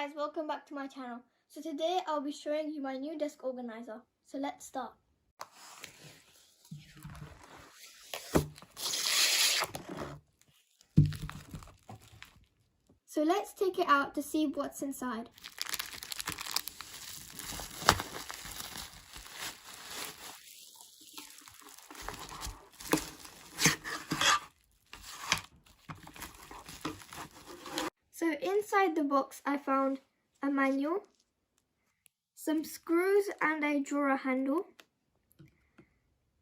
guys, welcome back to my channel. So today I'll be showing you my new desk organizer. So let's start. So let's take it out to see what's inside. So inside the box I found a manual, some screws and a drawer handle,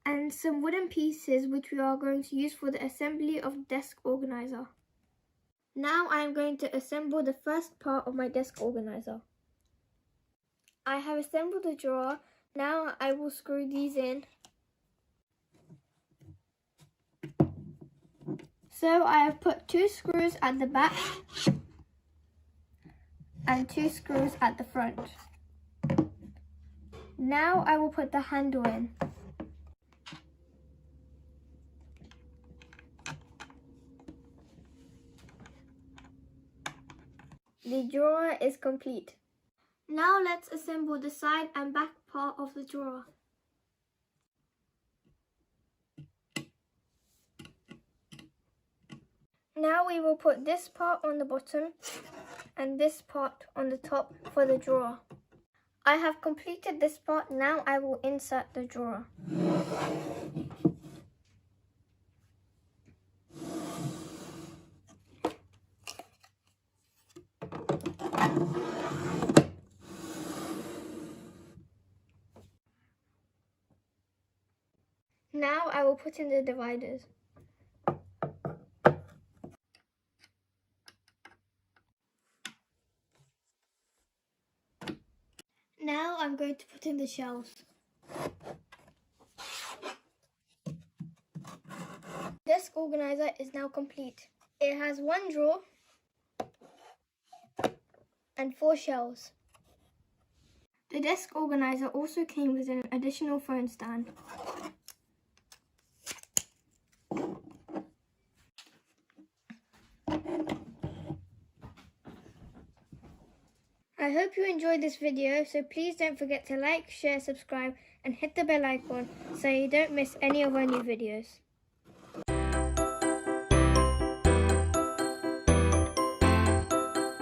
and some wooden pieces which we are going to use for the assembly of desk organizer. Now I am going to assemble the first part of my desk organizer. I have assembled the drawer. Now I will screw these in. So I have put 2 screws at the back and 2 screws at the front. Now I will put the handle in. The drawer is complete. Now let's assemble the side and back part of the drawer. Now we will put this part on the bottom and this part on the top for the drawer. I have completed this part. Now I will insert the drawer. Now I will put in the dividers. Now I'm going to put in the shelves. Desk organizer is now complete. It has 1 drawer and 4 shelves. The desk organizer also came with an additional phone stand. I hope you enjoyed this video, so please don't forget to like, share, subscribe and hit the bell icon so you don't miss any of our new videos.